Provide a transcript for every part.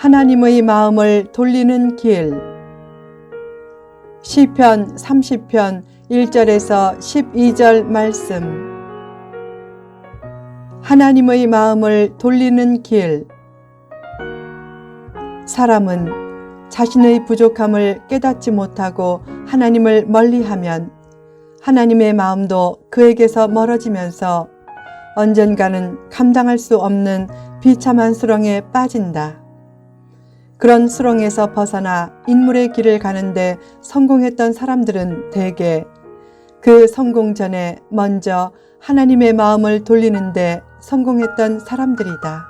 하나님의 마음을 돌리는 길. 시편 30편 1절에서 12절 말씀. 하나님의 마음을 돌리는 길. 사람은 자신의 부족함을 깨닫지 못하고 하나님을 멀리하면 하나님의 마음도 그에게서 멀어지면서 언젠가는 감당할 수 없는 비참한 수렁에 빠진다. 그런 수렁에서 벗어나 인물의 길을 가는데 성공했던 사람들은 대개 그 성공 전에 먼저 하나님의 마음을 돌리는데 성공했던 사람들이다.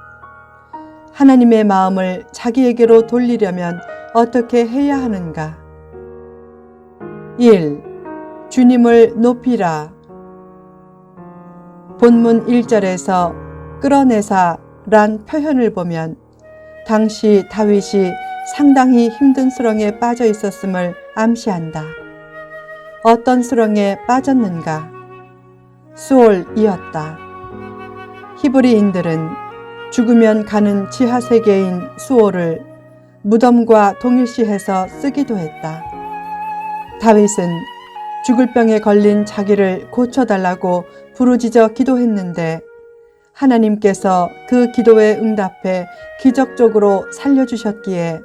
하나님의 마음을 자기에게로 돌리려면 어떻게 해야 하는가? 1. 주님을 높이라. 본문 1절에서 끌어내사 란 표현을 보면 당시 다윗이 상당히 힘든 수렁에 빠져 있었음을 암시한다. 어떤 수렁에 빠졌는가? 수올이었다. 히브리인들은 죽으면 가는 지하세계인 수올을 무덤과 동일시해서 쓰기도 했다. 다윗은 죽을 병에 걸린 자기를 고쳐달라고 부르짖어 기도했는데 하나님께서 그 기도에 응답해 기적적으로 살려주셨기에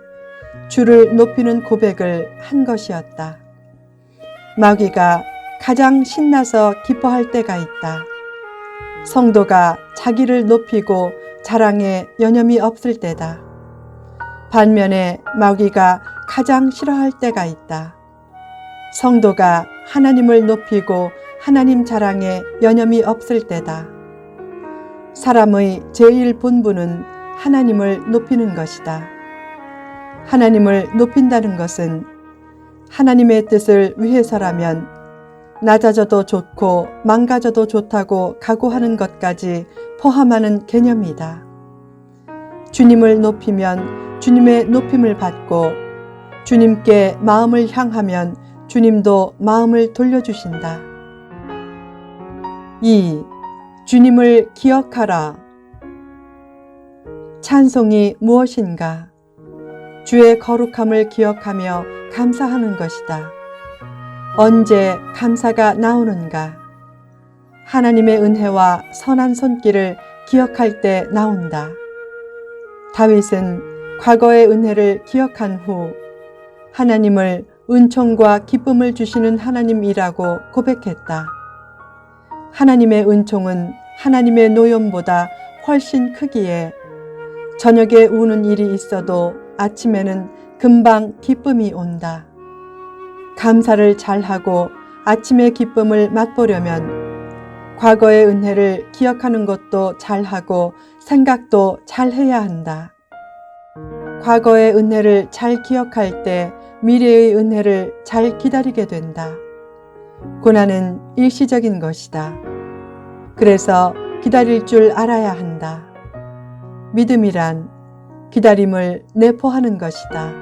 주를 높이는 고백을 한 것이었다. 마귀가 가장 신나서 기뻐할 때가 있다. 성도가 자기를 높이고 자랑에 여념이 없을 때다. 반면에 마귀가 가장 싫어할 때가 있다. 성도가 하나님을 높이고 하나님 자랑에 여념이 없을 때다. 사람의 제일 본분은 하나님을 높이는 것이다. 하나님을 높인다는 것은 하나님의 뜻을 위해서라면 낮아져도 좋고 망가져도 좋다고 각오하는 것까지 포함하는 개념이다. 주님을 높이면 주님의 높임을 받고 주님께 마음을 향하면 주님도 마음을 돌려주신다. 2. 주님을 기억하라. 찬송이 무엇인가? 주의 거룩함을 기억하며 감사하는 것이다. 언제 감사가 나오는가? 하나님의 은혜와 선한 손길을 기억할 때 나온다. 다윗은 과거의 은혜를 기억한 후 하나님을 은총과 기쁨을 주시는 하나님이라고 고백했다. 하나님의 은총은 하나님의 노염보다 훨씬 크기에 저녁에 우는 일이 있어도 아침에는 금방 기쁨이 온다. 감사를 잘하고 아침의 기쁨을 맛보려면 과거의 은혜를 기억하는 것도 잘하고 생각도 잘해야 한다. 과거의 은혜를 잘 기억할 때 미래의 은혜를 잘 기다리게 된다. 고난은 일시적인 것이다. 그래서 기다릴 줄 알아야 한다. 믿음이란 기다림을 내포하는 것이다.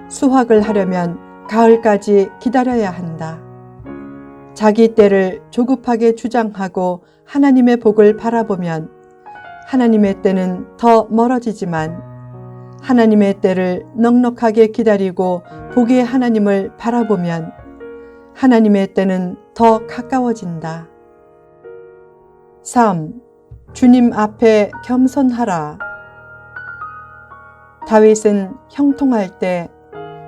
수확을 하려면 가을까지 기다려야 한다. 자기 때를 조급하게 주장하고 하나님의 복을 바라보면 하나님의 때는 더 멀어지지만 하나님의 때를 넉넉하게 기다리고 복의 하나님을 바라보면 하나님의 때는 더 가까워진다. 3. 주님 앞에 겸손하라. 다윗은 형통할 때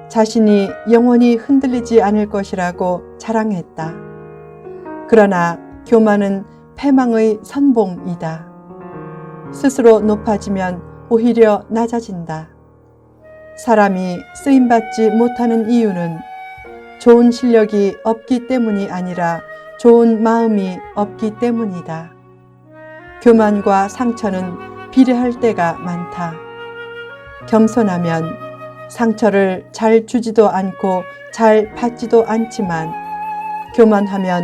자신이 영원히 흔들리지 않을 것이라고 자랑했다. 그러나 교만은 패망의 선봉이다. 스스로 높아지면 오히려 낮아진다. 사람이 쓰임받지 못하는 이유는 좋은 실력이 없기 때문이 아니라 좋은 마음이 없기 때문이다. 교만과 상처는 비례할 때가 많다. 겸손하면 상처를 잘 주지도 않고 잘 받지도 않지만 교만하면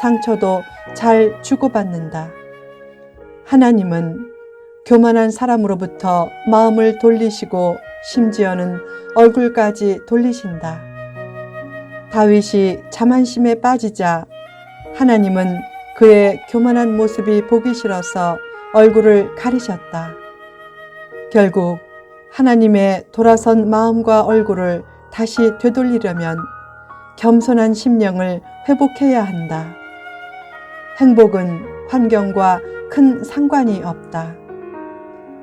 상처도 잘 주고받는다. 하나님은 교만한 사람으로부터 마음을 돌리시고 심지어는 얼굴까지 돌리신다. 다윗이 자만심에 빠지자 하나님은 그의 교만한 모습이 보기 싫어서 얼굴을 가리셨다. 결국 하나님의 돌아선 마음과 얼굴을 다시 되돌리려면 겸손한 심령을 회복해야 한다. 행복은 환경과 큰 상관이 없다.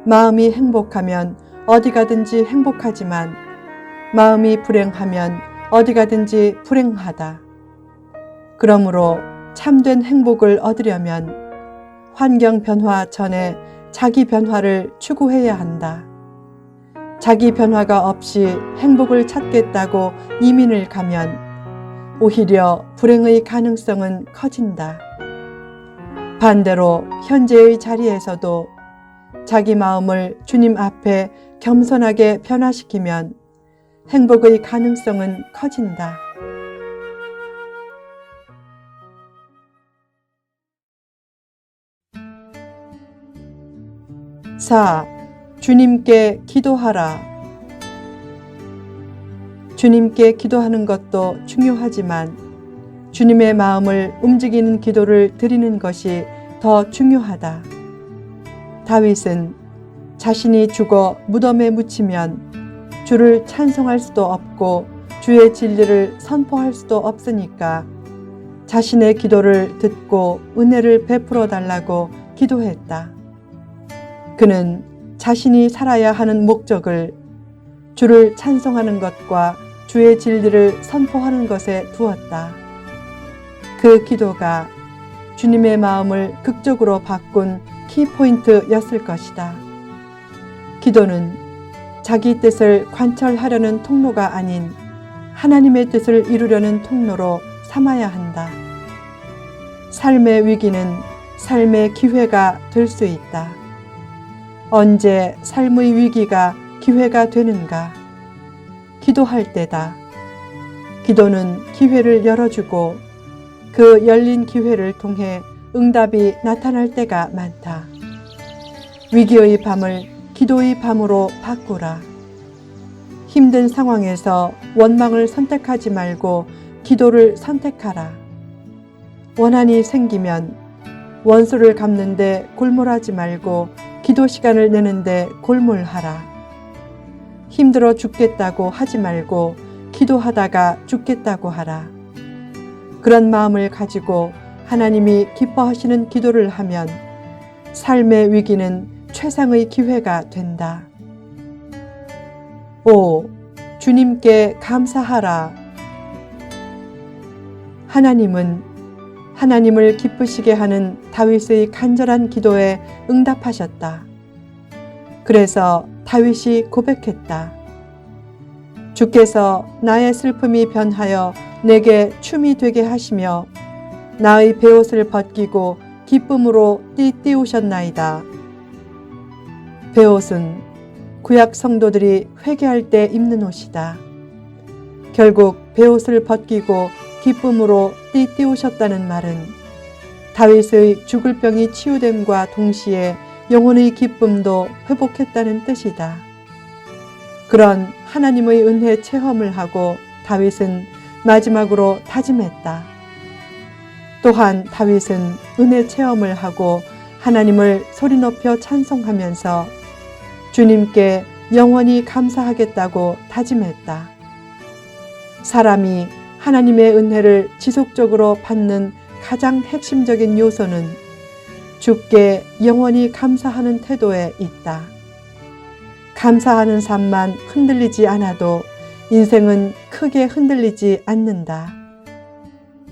마음이 행복하면 어디 가든지 행복하지만 마음이 불행하면 어디 가든지 불행하다. 그러므로 참된 행복을 얻으려면 환경 변화 전에 자기 변화를 추구해야 한다. 자기 변화가 없이 행복을 찾겠다고 이민을 가면 오히려 불행의 가능성은 커진다. 반대로 현재의 자리에서도 자기 마음을 주님 앞에 겸손하게 변화시키면 행복의 가능성은 커진다. 4. 주님께 기도하라. 주님께 기도하는 것도 중요하지만 주님의 마음을 움직이는 기도를 드리는 것이 더 중요하다. 다윗은 자신이 죽어 무덤에 묻히면 주를 찬송할 수도 없고 주의 진리를 선포할 수도 없으니까 자신의 기도를 듣고 은혜를 베풀어 달라고 기도했다. 그는 자신이 살아야 하는 목적을 주를 찬송하는 것과 주의 진리를 선포하는 것에 두었다. 그 기도가 주님의 마음을 극적으로 바꾼 키포인트였을 것이다. 기도는 자기 뜻을 관철하려는 통로가 아닌 하나님의 뜻을 이루려는 통로로 삼아야 한다. 삶의 위기는 삶의 기회가 될 수 있다. 언제 삶의 위기가 기회가 되는가? 기도할 때다. 기도는 기회를 열어주고 그 열린 기회를 통해 응답이 나타날 때가 많다. 위기의 밤을 기도의 밤으로 바꾸라. 힘든 상황에서 원망을 선택하지 말고 기도를 선택하라. 원한이 생기면 원수를 갚는데 골몰하지 말고 기도 시간을 내는데 골몰하라. 힘들어 죽겠다고 하지 말고 기도하다가 죽겠다고 하라. 그런 마음을 가지고 하나님이 기뻐하시는 기도를 하면 삶의 위기는 최상의 기회가 된다. 5. 주님께 감사하라. 하나님은 하나님을 기쁘시게 하는 다윗의 간절한 기도에 응답하셨다. 그래서 다윗이 고백했다. 주께서 나의 슬픔이 변하여 내게 춤이 되게 하시며 나의 베옷을 벗기고 기쁨으로 띠띠우셨나이다. 베옷은 구약 성도들이 회개할 때 입는 옷이다. 결국 베옷을 벗기고 기쁨으로 띠띠우셨다는 말은 다윗의 죽을 병이 치유됨과 동시에 영혼의 기쁨도 회복했다는 뜻이다. 그런 하나님의 은혜 체험을 하고 다윗은 마지막으로 다짐했다. 또한 다윗은 은혜 체험을 하고 하나님을 소리 높여 찬송하면서 주님께 영원히 감사하겠다고 다짐했다. 사람이 하나님의 은혜를 지속적으로 받는 가장 핵심적인 요소는 주께 영원히 감사하는 태도에 있다. 감사하는 삶만 흔들리지 않아도 인생은 크게 흔들리지 않는다.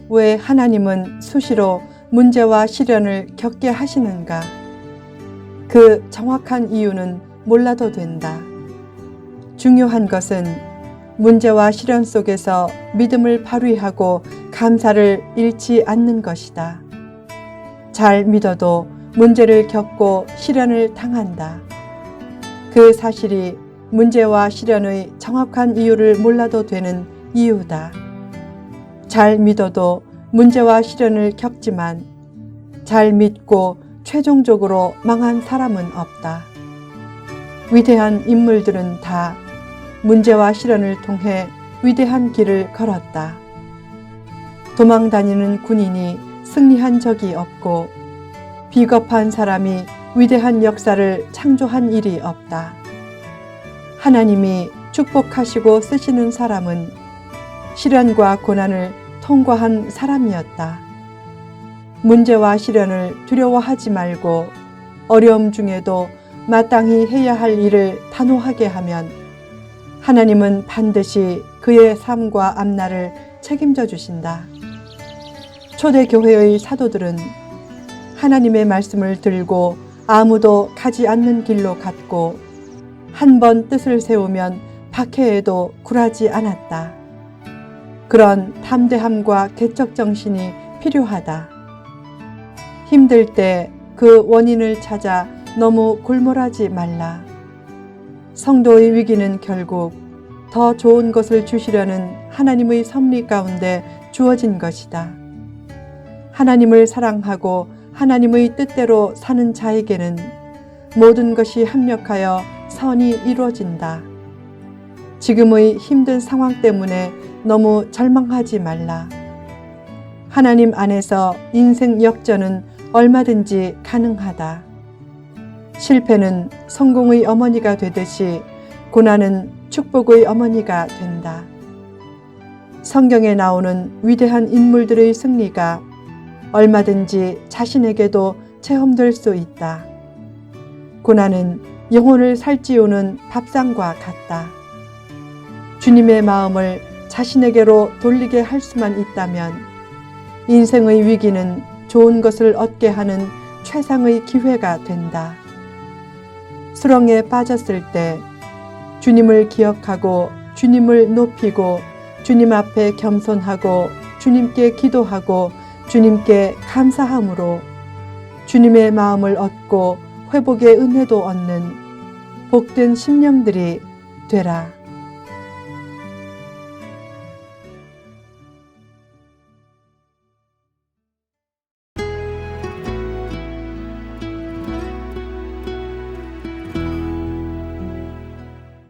왜 하나님은 수시로 문제와 시련을 겪게 하시는가? 그 정확한 이유는 몰라도 된다. 중요한 것은 문제와 시련 속에서 믿음을 발휘하고 감사를 잃지 않는 것이다. 잘 믿어도 문제를 겪고 시련을 당한다. 그 사실이 문제와 시련의 정확한 이유를 몰라도 되는 이유다. 잘 믿어도 문제와 시련을 겪지만 잘 믿고 최종적으로 망한 사람은 없다. 위대한 인물들은 다 문제와 시련을 통해 위대한 길을 걸었다. 도망다니는 군인이 승리한 적이 없고 비겁한 사람이 위대한 역사를 창조한 일이 없다. 하나님이 축복하시고 쓰시는 사람은 시련과 고난을 통과한 사람이었다. 문제와 시련을 두려워하지 말고 어려움 중에도 마땅히 해야 할 일을 단호하게 하면 하나님은 반드시 그의 삶과 앞날을 책임져 주신다. 초대교회의 사도들은 하나님의 말씀을 들고 아무도 가지 않는 길로 갔고 한 번 뜻을 세우면 박해에도 굴하지 않았다. 그런 담대함과 개척 정신이 필요하다. 힘들 때 그 원인을 찾아 너무 골몰하지 말라. 성도의 위기는 결국 더 좋은 것을 주시려는 하나님의 섭리 가운데 주어진 것이다. 하나님을 사랑하고 하나님의 뜻대로 사는 자에게는 모든 것이 합력하여 선이 이루어진다. 지금의 힘든 상황 때문에 너무 절망하지 말라. 하나님 안에서 인생 역전은 얼마든지 가능하다. 실패는 성공의 어머니가 되듯이 고난은 축복의 어머니가 된다. 성경에 나오는 위대한 인물들의 승리가 얼마든지 자신에게도 체험될 수 있다. 고난은 영혼을 살찌우는 밥상과 같다. 주님의 마음을 자신에게로 돌리게 할 수만 있다면 인생의 위기는 좋은 것을 얻게 하는 최상의 기회가 된다. 수렁에 빠졌을 때 주님을 기억하고 주님을 높이고 주님 앞에 겸손하고 주님께 기도하고 주님께 감사함으로 주님의 마음을 얻고 회복의 은혜도 얻는 복된 심령들이 되라.